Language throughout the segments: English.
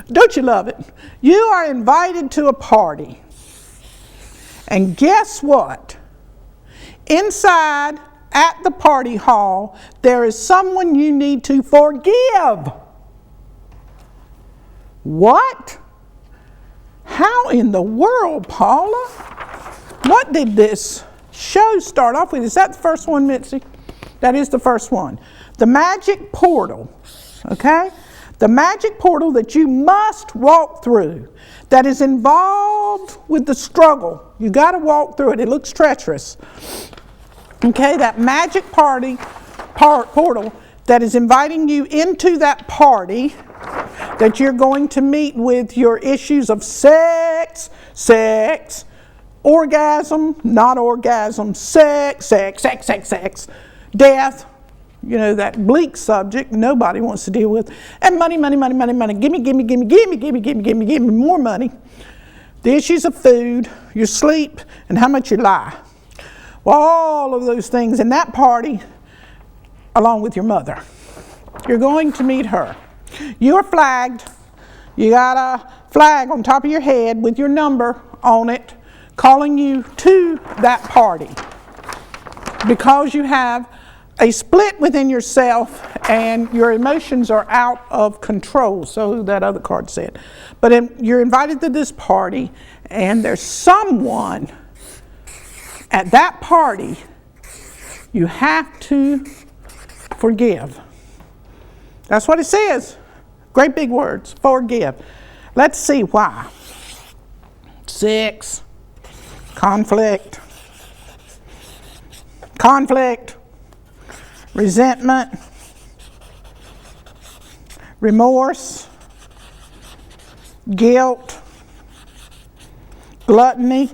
Don't you love it? You are invited to a party. And guess what? Inside at the party hall, there is someone you need to forgive. What? How in the world, Paula? What did this show start off with? Is that the first one, Mitzi? That is the first one. The magic portal, okay? The magic portal that you must walk through, that is involved with the struggle. You got to walk through it. It looks treacherous. Okay, that magic portal that is inviting you into that party that you're going to meet with your issues of sex, orgasm, not orgasm, sex, death, you know, that bleak subject nobody wants to deal with, and money, give me more money. The issues of food, your sleep, and how much you lie. Well, all of those things in that party, along with your mother. You're going to meet her. You're flagged. You got a flag on top of your head with your number on it, calling you to that party because you have a split within yourself and your emotions are out of control, so that other card said. But you're invited to this party and there's someone at that party you have to forgive. That's what it says. Great big words, forgive. Let's see why. 6, conflict, resentment, remorse, guilt, gluttony,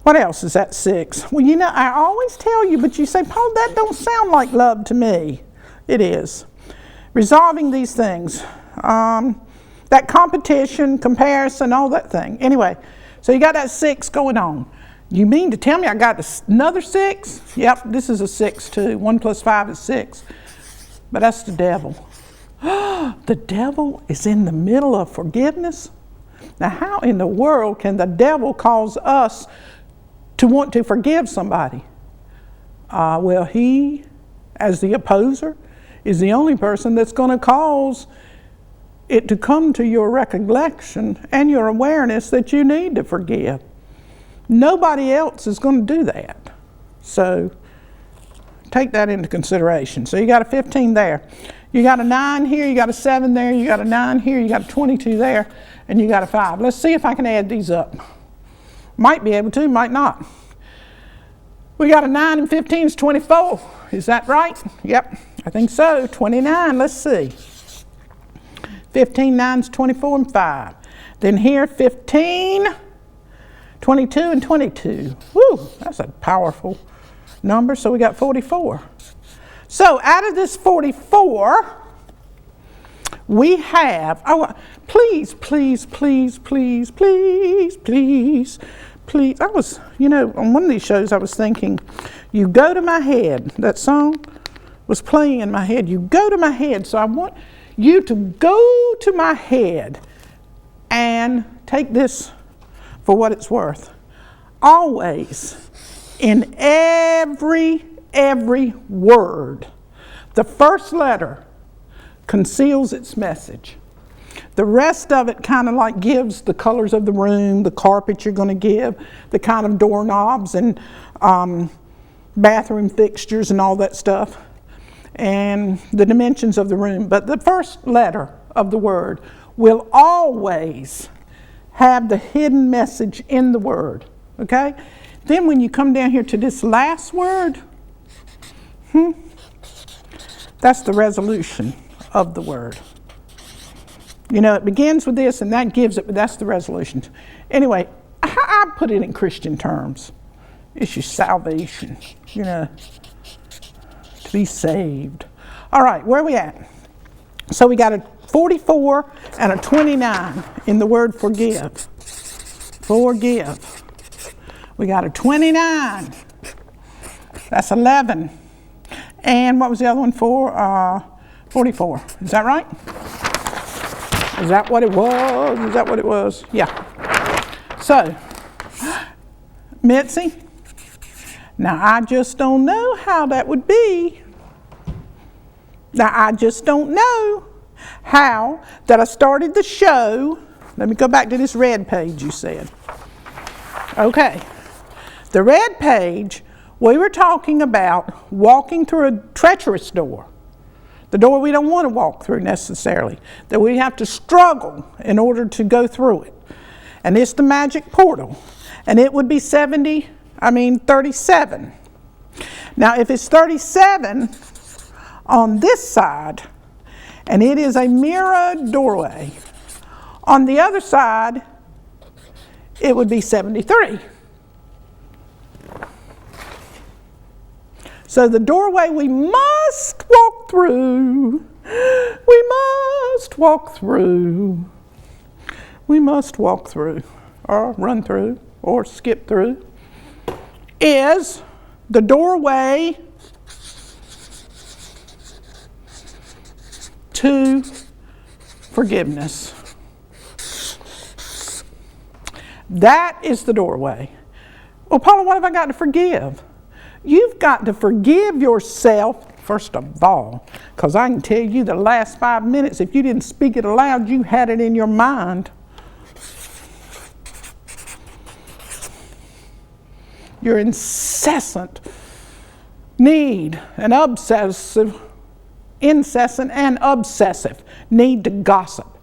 what else is that 6? Well, you know, I always tell you, but you say, Paul, that don't sound like love to me. It is. Resolving these things. That competition, comparison, all that thing. Anyway, so you got that 6 going on. You mean to tell me I got another 6? Yep, this is a 6 too. 1 plus 5 is 6. But that's the devil. The devil is in the middle of forgiveness? Now, how in the world can the devil cause us to want to forgive somebody? Well, he, as the opposer, is the only person that's going to cause it to come to your recollection and your awareness that you need to forgive. Nobody else is going to do that. So take that into consideration. So you got a 15 there. You got a 9 here, you got a 7 there, you got a 9 here, you got a 22 there, and you got a 5. Let's see if I can add these up. Might be able to, might not. We got a 9 and 15 is 24. Is that right? Yep, I think so. 29, let's see. 15, 9 is 24 and 5. Then here, 15, 22 and 22. Woo, that's a powerful number. So we got 44. So out of this 44, we have, please. I was, you know, on one of these shows I was thinking, you go to my head. That song was playing in my head. You go to my head. So I want you to go to my head and take this for what it's worth. Always, in every word, the first letter conceals its message. The rest of it kind of like gives the colors of the room, the carpet you're going to give, the kind of doorknobs and bathroom fixtures and all that stuff, and the dimensions of the room. But the first letter of the word will always have the hidden message in the word, okay? Then when you come down here to this last word, that's the resolution of the word. You know, it begins with this and that gives it, but that's the resolution. Anyway, I put it in Christian terms. It's your salvation, you know, to be saved. All right, where are we at? So we got a 44 and a 29 in the word forgive. Forgive. We got a 29. That's 11. And what was the other one for? 44. Is that right? Is that what it was? Is that what it was? Yeah. So, Mitzi, now I just don't know how that would be. Now I just don't know how that I started the show. Let me go back to this red page you said. Okay. The red page, we were talking about walking through a treacherous door. The door we don't want to walk through necessarily, that we have to struggle in order to go through it. And it's the magic portal. And it would be 37. Now if it's 37 on this side, and it is a mirrored doorway, on the other side, it would be 73. So the doorway we must walk through, or run through, or skip through, is the doorway to forgiveness. That is the doorway. Well, Paula, what have I got to forgive? You've got to forgive yourself, first of all, because I can tell you the last 5 minutes, if you didn't speak it aloud, you had it in your mind. Your incessant need, incessant and obsessive need to gossip,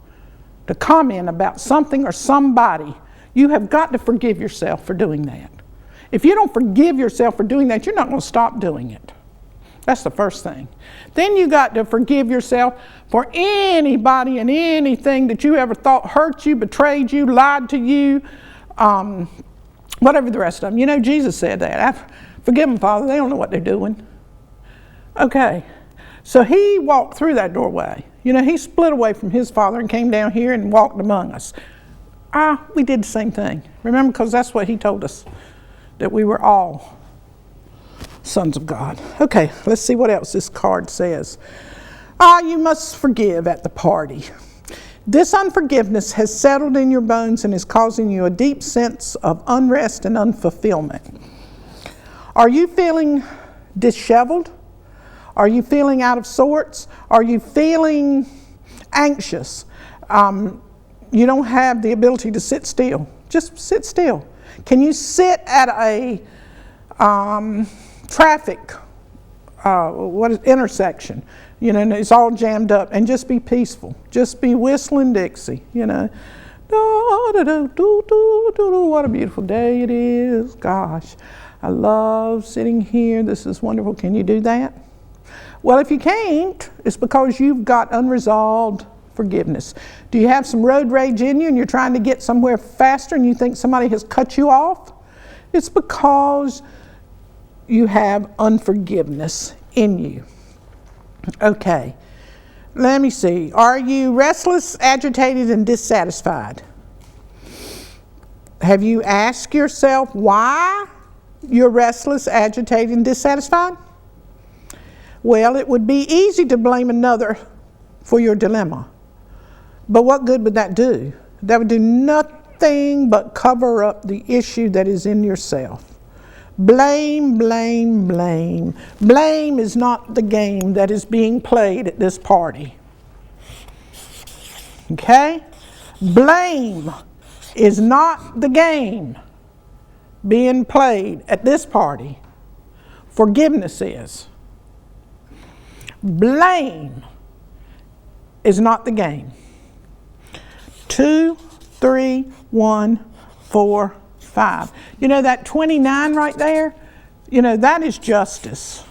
to comment about something or somebody. You have got to forgive yourself for doing that. If you don't forgive yourself for doing that, you're not going to stop doing it. That's the first thing. Then you got to forgive yourself for anybody and anything that you ever thought hurt you, betrayed you, lied to you, whatever the rest of them. You know, Jesus said that. Forgive them, Father. They don't know what they're doing. Okay. So he walked through that doorway. You know, he split away from his Father and came down here and walked among us. We did the same thing. Remember, because that's what he told us, that we were all sons of God. Okay, let's see what else this card says. You must forgive at the party. This unforgiveness has settled in your bones and is causing you a deep sense of unrest and unfulfillment. Are you feeling disheveled? Are you feeling out of sorts? Are you feeling anxious? You don't have the ability to sit still. Just sit still. Can you sit at a traffic intersection, you know, and it's all jammed up, and just be peaceful? Just be whistling Dixie, you know. What a beautiful day it is. Gosh, I love sitting here. This is wonderful. Can you do that? Well, if you can't, it's because you've got unresolved forgiveness. Do you have some road rage in you and you're trying to get somewhere faster and you think somebody has cut you off? It's because you have unforgiveness in you. Okay, let me see. Are you restless, agitated, and dissatisfied? Have you asked yourself why you're restless, agitated, and dissatisfied? Well, it would be easy to blame another for your dilemma. But what good would that do? That would do nothing but cover up the issue that is in yourself. Blame, blame, blame. Blame is not the game that is being played at this party. Okay? Blame is not the game being played at this party. Forgiveness is. Blame is not the game. 2, 3, 1, 4, 5. You know that 29 right there? You know, that is justice.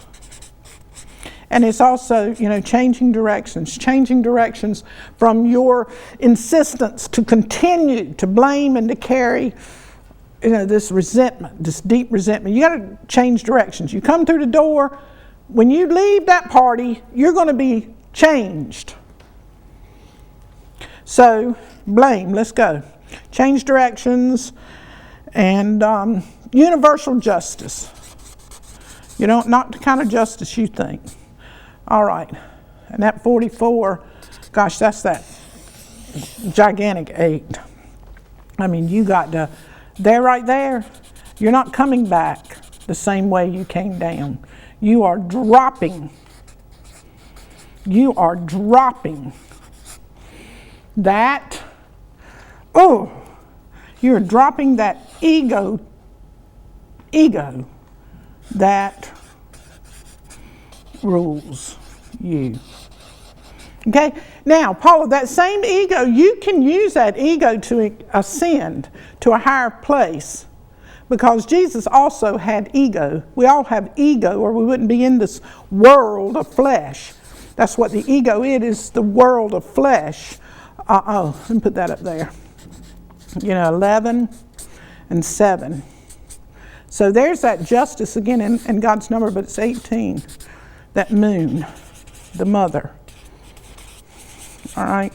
And it's also, you know, changing directions from your insistence to continue to blame and to carry, you know, this resentment, this deep resentment. You got to change directions. You come through the door, when you leave that party, you're going to be changed. So, blame, let's go. Change directions and universal justice. You know, not the kind of justice you think. All right. And that 44, gosh, that's that gigantic 8. I mean, you got to, there right there, you're not coming back the same way you came down. You are dropping. You are dropping that, you're dropping that ego that rules you. Okay? Now, Paula, that same ego, you can use that ego to ascend to a higher place because Jesus also had ego. We all have ego or we wouldn't be in this world of flesh. That's what the ego is the world of flesh. Let me put that up there. 11 and 7. So there's that justice again in God's number, but it's 18. That moon, the mother. All right.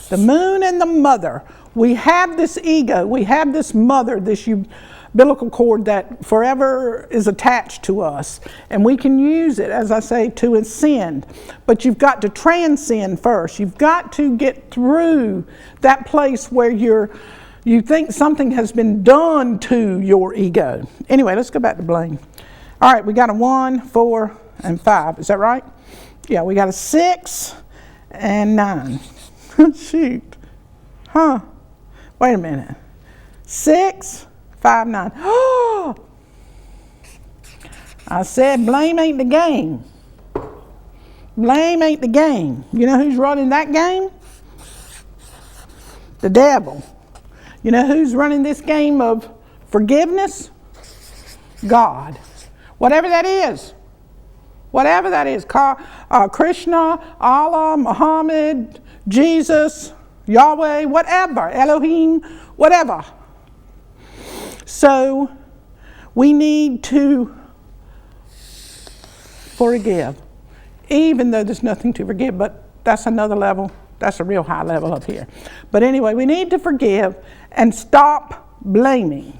The moon and the mother. We have this ego. We have this mother, this umbilical cord that forever is attached to us. And we can use it, as I say, to ascend. But you've got to transcend first. You've got to get through that place where you think something has been done to your ego. Anyway, let's go back to blame. All right, we got a 1, 4, and 5. Is that right? Yeah, we got a 6 and 9. Shoot. Huh. Wait a minute. 6, 5, 9. Oh! I said blame ain't the game. Blame ain't the game. You know who's running that game? The devil. You know who's running this game of forgiveness? God. Whatever that is. Whatever that is. Krishna, Allah, Muhammad, Jesus, Yahweh, whatever. Elohim, whatever. So we need to forgive. Even though there's nothing to forgive, but that's another level. That's a real high level up here. But anyway, we need to forgive and stop blaming.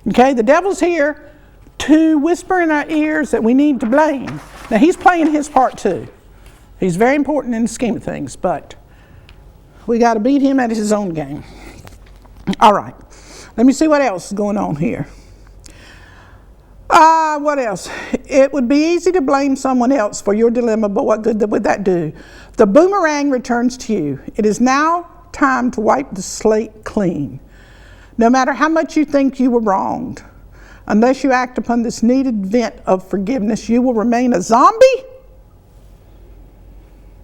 Okay, the devil's here to whisper in our ears that we need to blame. Now, he's playing his part too. He's very important in the scheme of things, but we got to beat him at his own game. All right, let me see what else is going on here. What else? It would be easy to blame someone else for your dilemma, but what good would that do? The boomerang returns to you. It is now time to wipe the slate clean. No matter how much you think you were wronged, unless you act upon this needed vent of forgiveness, you will remain a zombie?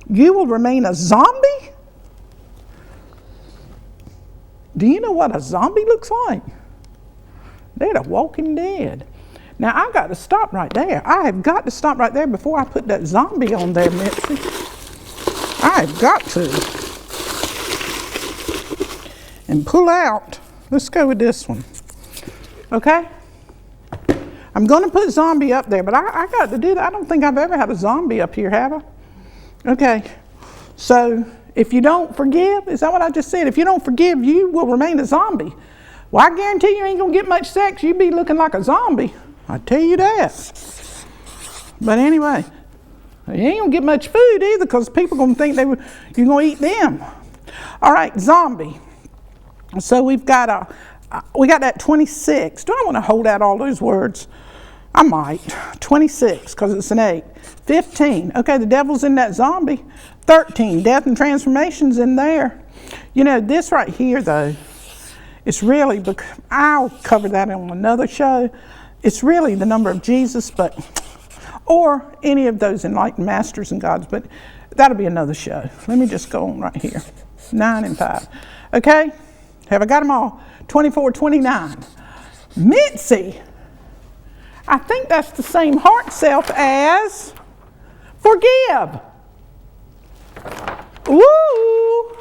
You will remain a zombie? Do you know what a zombie looks like? They're the walking dead. Now, I've got to stop right there. I have got to stop right there before I put that zombie on there, Mitzi. I've got to. And pull out. Let's go with this one. Okay? I'm going to put zombie up there, but I got to do that. I don't think I've ever had a zombie up here, have I? Okay. So, if you don't forgive, is that what I just said? If you don't forgive, you will remain a zombie. Well, I guarantee you ain't going to get much sex. You'll be looking like a zombie. I tell you that. But anyway, you ain't going to get much food either because people are going to think you're going to eat them. All right, zombie. So we got that 26. Do I want to hold out all those words? I might. 26 because it's an 8. 15. Okay, the devil's in that zombie. 13. Death and transformation's in there. You know, this right here, though, it's really, I'll cover that on another show. It's really the number of Jesus, or any of those enlightened masters and gods, but that'll be another show. Let me just go on right here. 9 and 5. Okay? Have I got them all? 24, 29. Mitzi. I think that's the same heart self as forgive. Woo!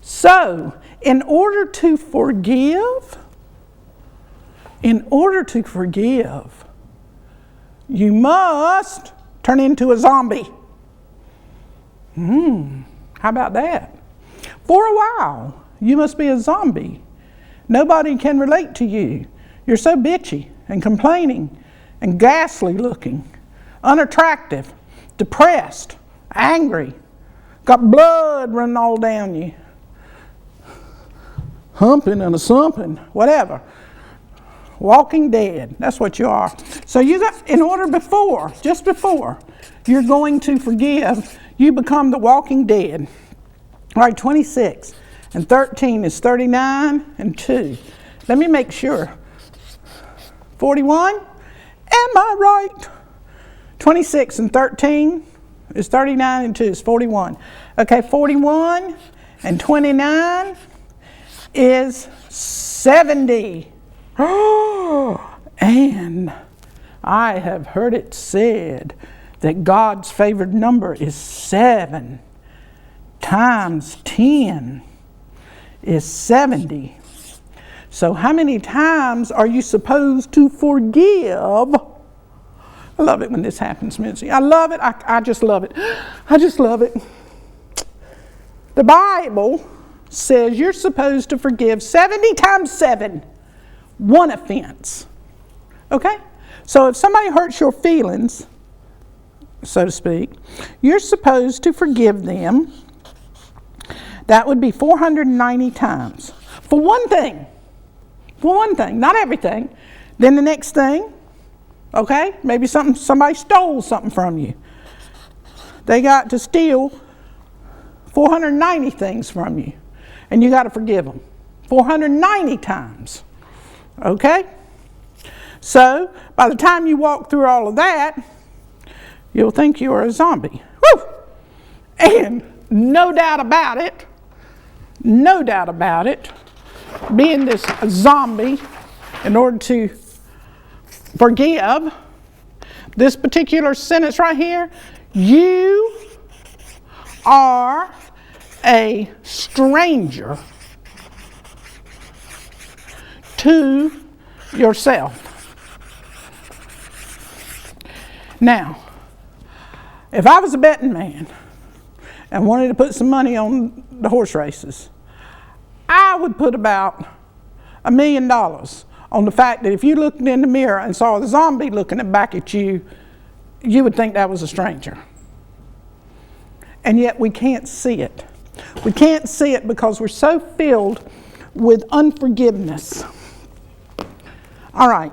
So, in order to forgive, you must turn into a zombie. How about that? For a while, you must be a zombie. Nobody can relate to you. You're so bitchy and complaining and ghastly looking, unattractive, depressed, angry, got blood running all down you, humping and a sumping, whatever. Walking dead, that's what you are. So you got, in order before, just before you're going to forgive, you become the walking dead. All right, 26 and 13 is 39 and 2. Let me make sure. 41, am I right? 26 and 13 is 39 and 2 is 41. Okay, 41 and 29 is 70. And I have heard it said that God's favored number is 7 times 10 is 70. So how many times are you supposed to forgive? I love it when this happens, Mitzi. I love it. I just love it. I just love it. The Bible says you're supposed to forgive 70 times 7, one offense. Okay? So if somebody hurts your feelings, so to speak, you're supposed to forgive them. That would be 490 times. For one thing. For one thing, not everything. Then the next thing, okay, maybe somebody stole something from you. They got to steal 490 things from you, and you got to forgive them 490 times. Okay? So, by the time you walk through all of that, you'll think you're a zombie. Woo! And no doubt about it, being this zombie, in order to forgive, this particular sentence right here, you are a stranger to yourself. Now, if I was a betting man and wanted to put some money on the horse races, I would put about $1 million on the fact that if you looked in the mirror and saw a zombie looking back at you, you would think that was a stranger. And yet we can't see it. We can't see it because we're so filled with unforgiveness. All right.